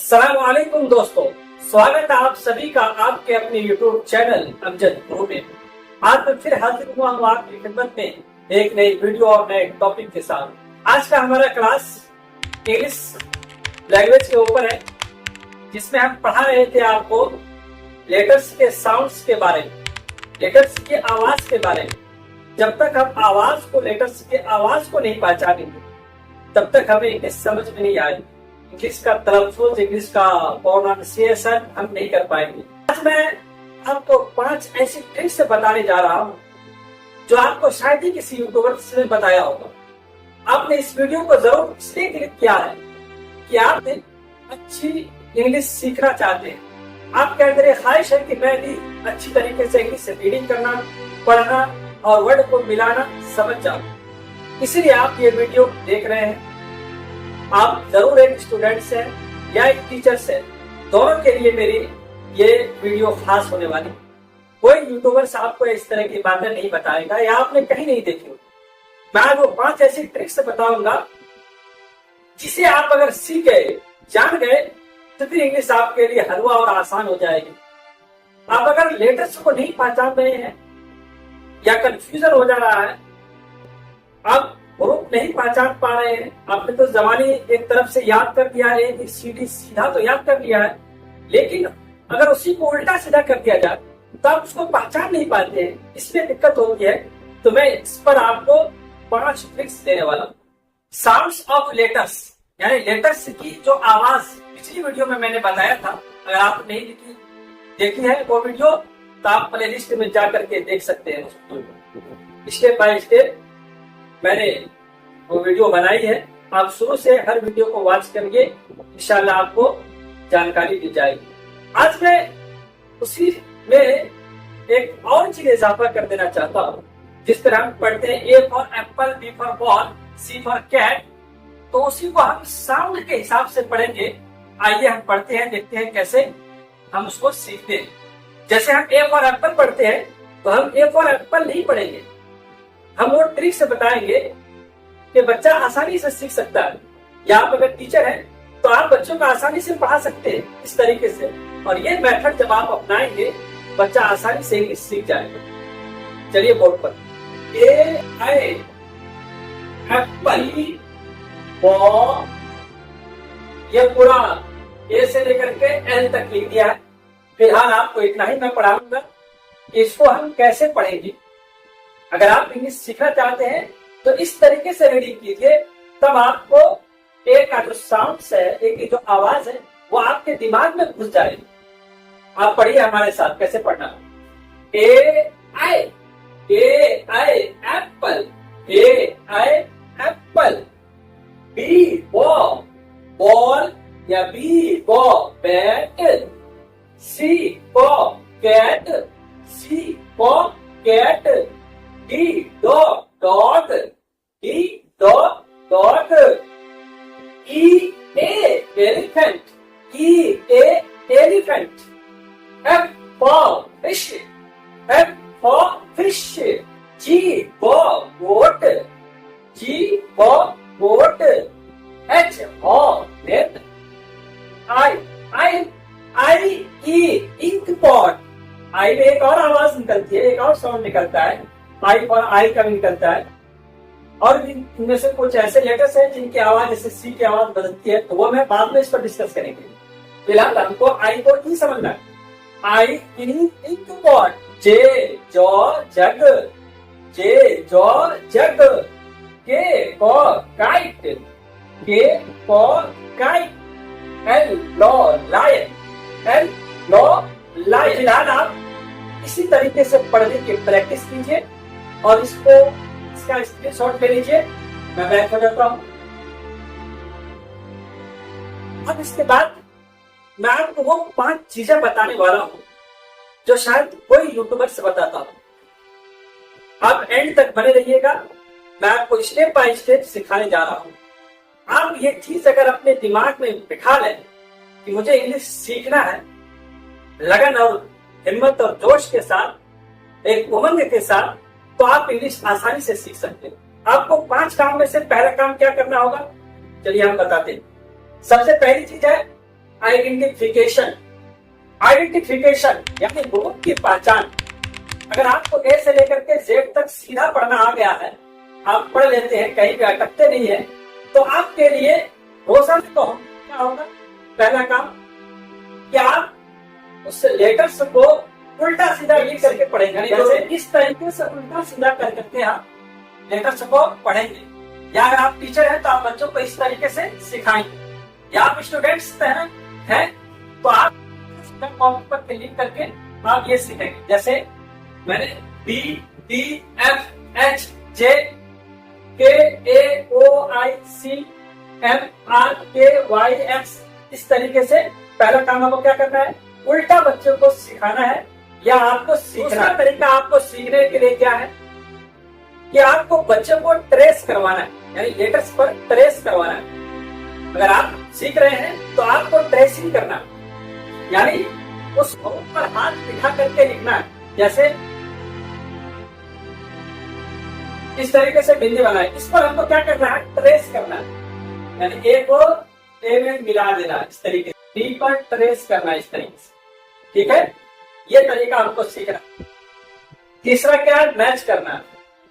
सलामुअलैकुम दोस्तों, स्वागत है आप सभी का आपके अपने YouTube चैनल अमजद गुरु में। आज मैं फिर हाजिर हुआ हूँ आपकी खिदमत में एक नई वीडियो और नए टॉपिक के साथ। आज का हमारा क्लास इंग्लिश लैंग्वेज के ऊपर है, जिसमें हम पढ़ा रहे थे आपको लेटर्स के साउंड्स के बारे में, लेटर्स की आवाज के बारे में। जब तक हम आवाज को, लेटर्स की आवाज को नहीं पहचानेंगे तब तक हमें इंग्लिश समझ में नहीं आएगी। इंग्लिश का तलफ्फुज़, इंग्लिश का प्रोनाउंसिएशन हम नहीं कर पाएंगे। आज मैं आपको 5 ऐसी ट्रिक्स बताने जा रहा हूँ जो आपको शायद ही किसी यूट्यूबर ने बताया होगा। आपने इस वीडियो को जरूर इसलिए क्लिक किया है कि आप अच्छी इंग्लिश सीखना चाहते हैं। आपके अंदर एक ख्वाहिश है कि मैं भी अच्छी तरीके से इंग्लिश से रीडिंग करना, पढ़ना और वर्ड को मिलाना समझ जाऊं। इसीलिए आप ये वीडियो देख रहे हैं। आप जरूर एक स्टूडेंट से या एक टीचर से, दोनों के लिए मेरी ये वीडियो खास होने वाली। कोई यूट्यूबर आपको इस तरह की बातें नहीं बताएगा या आपने कहीं नहीं देखी। मैं आज वो 5 ऐसी ट्रिक्स बताऊंगा जिसे आप अगर सीख गए, जान गए, तो फिर इंग्लिश आपके लिए हलवा और आसान हो जाएगी। आप अगर लेटर्स को नहीं पहचान रहे हैं या कंफ्यूजन हो जा रहा है, आप ग्रुप नहीं पहचान पा रहे हैं, आपने तो जबानी एक तरफ से याद कर दिया है, ABCD सीधा तो याद कर लिया है, लेकिन अगर उसी को उल्टा सीधा कर दिया जाए तो आप उसको पहचान नहीं पाते हैं, इसमें दिक्कत होती है। तो मैं इस पर आपको 5 ट्रिक्स देने वाला हूं। साउंड्स ऑफ लेटर्स, यानी लेटर्स की जो आवाज पिछली वीडियो में मैंने बताया था। अगर आप नहीं देखी है वो वीडियो तो आप प्ले लिस्ट में जा करके देख सकते हैं। स्टेप बाय स्टेप मैंने वो वीडियो बनाई है। आप शुरू से हर वीडियो को वॉच करिए, इंशाल्लाह आपको जानकारी दी जाएगी। आज मैं उसी में एक और चीज इजाफा कर देना चाहता हूँ। जिस तरह हम पढ़ते हैं A for apple, B for ball, C for cat, तो उसी को हम साउंड के हिसाब से पढ़ेंगे। आइए हम पढ़ते हैं, देखते हैं कैसे हम उसको सीखते हैं। जैसे हम A फॉर एप्पल पढ़ते हैं तो हम A फॉर एप्पल नहीं पढ़ेंगे, हम वो ट्रिक से बताएंगे कि बच्चा आसानी से सीख सकता है। या आप अगर टीचर हैं तो आप बच्चों को आसानी से पढ़ा सकते हैं इस तरीके से। और ये मेथड जब आप अपनाएंगे बच्चा आसानी से इंग्लिश सीख जाएगा। चलिए बोर्ड पर A एप्पल, बॉल, ये पूरा A से लेकर के L तक लिख दिया है। फिलहाल आपको इतना ही मैं पढ़ाऊंगा। इसको हम कैसे पढ़ेंगे। अगर आप इंग्लिश सीखना चाहते हैं तो इस तरीके से रीडिंग कीजिए, तब आपको एक का जो साउंड है, एक की जो आवाज है, वो आपके दिमाग में घुस जाएगी। आप पढ़िए हमारे साथ कैसे पढ़ना। A I apple, A I apple, B ball, ball या B ball bat, C for cat, C for cat, D dog, dog, D dog, dog, E a elephant, E a elephant, F for fish, F for fish, G for goat, G for goat, H for net, I E ink pot। आई में एक और आवाज निकलती है, एक और sound निकलता है, आई फॉर आई का भी निकलता है। और इनमें से कुछ ऐसे लेटर्स हैं जिनकी आवाज जैसे सी की आवाज बदलती है, तो वो मैं बाद में इस पर डिस्कस करेंगे। फिलहाल हमको आई को ई समझना है। I ink pot, J jaw jug, J jaw jug, K for kite, K for kite, L law lion, L law light. फिलहाल आप इसी तरीके से पढ़ने की प्रैक्टिस कीजिए और इसका स्क्रीनशॉट ले लीजिए। मैं बैक हो जाता हूं। अब इसके बाद मैं आपको वो 5 चीजें बताने वाला हूं जो शायद कोई यूट्यूबर से बताता हूं। आप एंड तक बने रहिएगा। मैं आपको स्टेप बाय स्टेप सिखाने जा रहा हूं। आप ये चीज अगर अपने दिमाग में बिठा लें कि मुझे इंग्लिश सीखना है, लगन और हिम्मत और जोश के साथ, एक उमंग के साथ, तो आप इंग्लिश आसानी से सीख सकते हैं। आपको 5 काम में से पहला काम क्या करना होगा, चलिए हम बताते हैं। सबसे पहली चीज है आइडेंटिफिकेशन। आइडेंटिफिकेशन यानी ग्रुप की पहचान। अगर आपको ए से लेकर के जेड तक सीधा पढ़ना आ गया है, आप पढ़ लेते हैं, कहीं भी अटकते नहीं है, तो आपके लिए रोजाना तो क्या होगा, पहला काम कि आप उस लेटर्स को उल्टा सीधा लिख करके पढ़ेंगे। जैसे इस तरीके से उल्टा सीधा कर करके आप लेटर्स को पढ़ेंगे, या अगर आप टीचर हैं तो आप बच्चों को इस तरीके से सिखाएंगे, या आप स्टूडेंट्स हैं तो आप पर क्लिक करके आप ये सीखेंगे। जैसे मैंने B D F H J K A O I C M R K Y X इस तरीके से पहला काम आपको क्या करना है, उल्टा बच्चों को सिखाना है या आपको सीखना है। तरीका आपको सीखने के लिए क्या है कि आपको बच्चों को ट्रेस करवाना है, यानी लेटर्स पर ट्रेस करवाना है। अगर आप सीख रहे हैं तो आपको ट्रेसिंग करना है, यानी उस पर हाथ बिठा करके लिखना है। जैसे इस तरीके से बिंदी बनाए, इस पर हमको क्या करना है, ट्रेस करना है, यानी ए को ए में मिला देना इस तरीके से, डी पर ट्रेस करना इस तरीके से, ठीक है। ये तरीका हमको सीखना। तीसरा क्या है, मैच करना,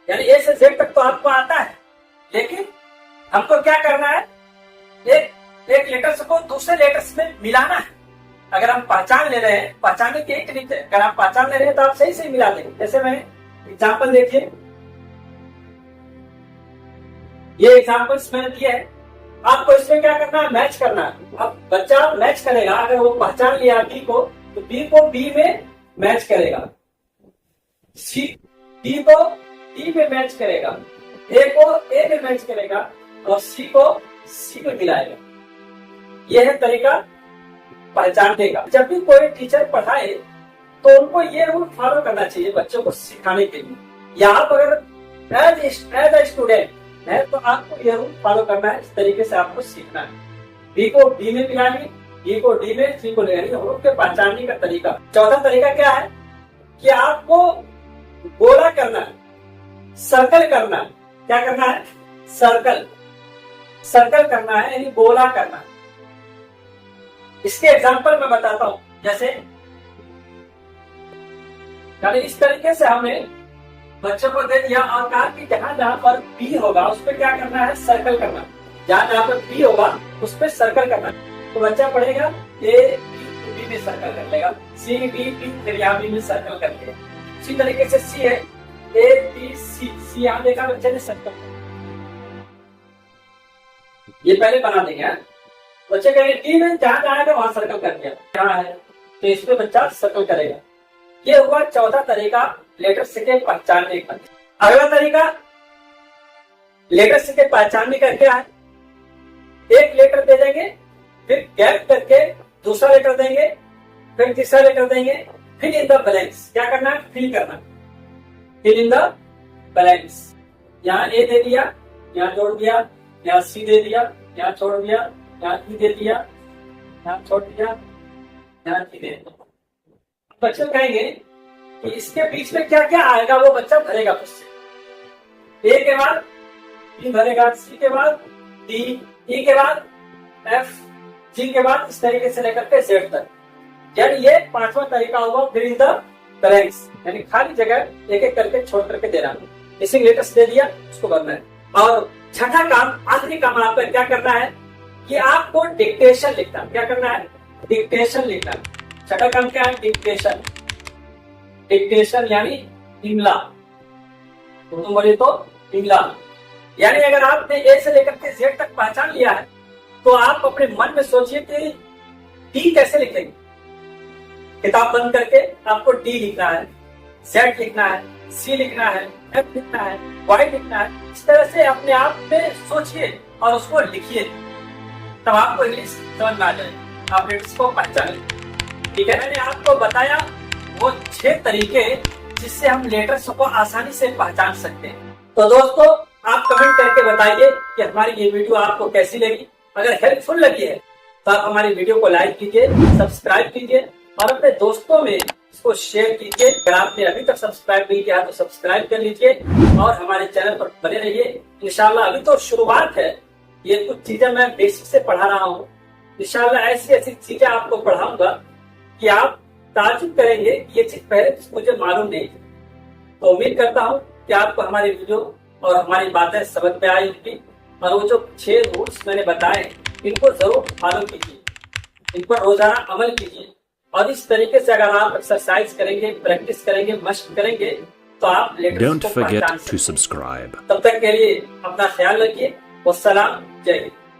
यानी ए से जेड तक तो आपको आता है, लेकिन हमको क्या करना है, एक लेटर्स को दूसरे लेटर्स में मिलाना है। अगर हम पहचान ले रहे हैं, पहचानने के एक तरीके, अगर आप पहचान ले रहे हैं तो आप सही से मिला देंगे। जैसे मैंने एग्जाम्पल देखिए, ये एग्जाम्पल्स मैंने दिए हैं, आपको इसमें क्या करना है, मैच करना है। अब बच्चा मैच करेगा, अगर वो पहचान लिया बी को, तो बी को बी में मैच करेगा, सी डी को डी में मैच करेगा, ए को ए में मैच करेगा और सी को सी में मिलाएगा। यह है तरीका पहचानने का। जब भी कोई टीचर पढ़ाए तो उनको ये रूल फॉलो करना चाहिए बच्चों को सिखाने के लिए, या आप अगर एज ए स्टूडेंट है तो आपको यह रूल फॉलो करना है। इस तरीके से आपको सीखना है। बी को बी में मिलाएंगे, बी को डी में, सी को ले, रूल के पहचानने का तरीका। चौथा तरीका क्या है कि आपको गोला करना है, सर्कल करना है। क्या करना है, सर्कल करना है, यानी गोला करना है। इसके एग्जाम्पल मैं बताता हूं। जैसे यानी इस तरीके से हमने बच्चों को दे दिया और कहा कि जहां जहां पर बी होगा उस पर क्या करना है, सर्कल करना। जहां जहां पर बी होगा उस पर सर्कल करना। तो बच्चा पढ़ेगा ए बी में सर्कल कर लेगा, सी डी बी, फिर यहाँ बी में सर्कल कर लेगा। इसी तरीके से सी है, ए बी सी, सी यहाँ देखा बच्चे ने सर्कल, ये पहले बना देंगे। बच्चे कहेंगे डी में जहां जहां है वहां सर्कल कर दिया, यहाँ है तो इसमें बच्चा सर्कल करेगा। ये हुआ चौथा तरीका लेटर्स के पहचानने का। अगला तरीका लेटर्स के पहचानने का क्या है, एक लेटर दे देंगे, फिर गैप करके दूसरा लेटर देंगे, फिर तीसरा लेटर देंगे, फिल इन द ब्लैंक्स। क्या करना है, फिल करना, फिल इन द ब्लैंक्स। यहाँ ए दे दिया, यहाँ जोड़ दिया, यहाँ सी दे दिया, यहाँ छोड़ दिया, यहाँ ई दे दिया, यहाँ छोड़ दिया, यहाँ ई दे दिया। बच्चे कहेंगे कि इसके बीच में क्या क्या आएगा वो बच्चा भरेगा उससे। ए के बाद बी भरेगा, सी के बाद डी, ई के बाद एफ, जी के बाद इस तरीके से लेकर के जेड तक। यानी ये पांचवा तरीका हुआ फिल इन द ब्लैंक्स, यानी खाली जगह एक एक करके छोड़ करके देना। मिसिंग लेटर्स दे दिया, उसको भरना है। और छठा काम, आखिरी काम आपका क्या करना है कि आपको डिक्टेशन लिखना। क्या करना है, डिक्टेशन लिखना। छठा काम क्या है, डिक्टेशन। डिक्टेशन यानी इमला, तुम बोले तो इमला। यानी अगर आपने ए से लेकर के जेड तक पहचान लिया है तो आप अपने मन में सोचिए कि डी कैसे लिखेंगे। किताब बंद करके आपको डी लिखना है, जेड लिखना है, सी लिखना है, एफ लिखना है, वाई लिखना है। इस तरह से अपने आप में सोचिए और उसको लिखिए, तब आपको इंग्लिश समझ में आ जाए, आप लेटर्स को पहचानें। ठीक है, मैंने आपको बताया वो 6 तरीके जिससे हम लेटर्स को आसानी से पहचान सकते हैं। तो दोस्तों आप कमेंट करके बताइए कि हमारी ये वीडियो आपको कैसी लगी। अगर हेल्पफुल लगी है तो आप हमारी वीडियो को लाइक कीजिए, सब्सक्राइब कीजिए और अपने दोस्तों में इसको शेयर कीजिए। अगर आपने अभी तक सब्सक्राइब नहीं किया तो सब्सक्राइब कर लीजिए और हमारे चैनल पर बने रहिए। इंशाल्लाह अभी तो शुरुआत है, ये कुछ चीजें मैं बेसिक से पढ़ा रहा हूँ, इंशाल्लाह ऐसी ऐसी चीजें आपको पढ़ाऊंगा कि आप ताज्जुब करेंगे कि ये चीज पहले मुझे मालूम नहीं थी। तो उम्मीद करता हूँ कि आपको हमारी वीडियो और हमारी बातें समझ में आई होगी, और वो जो 6 रूल्स मैंने बताए इनको जरूर फॉलो कीजिए, इन पर रोजाना अमल कीजिए। और इस तरीके से अगर आप एक्सरसाइज करेंगे, प्रैक्टिस करेंगे, मशक करेंगे तो आप Don't forget to subscribe. तब तक के लिए अपना ख्याल रखिए। वस्सलाम, जय हिंद।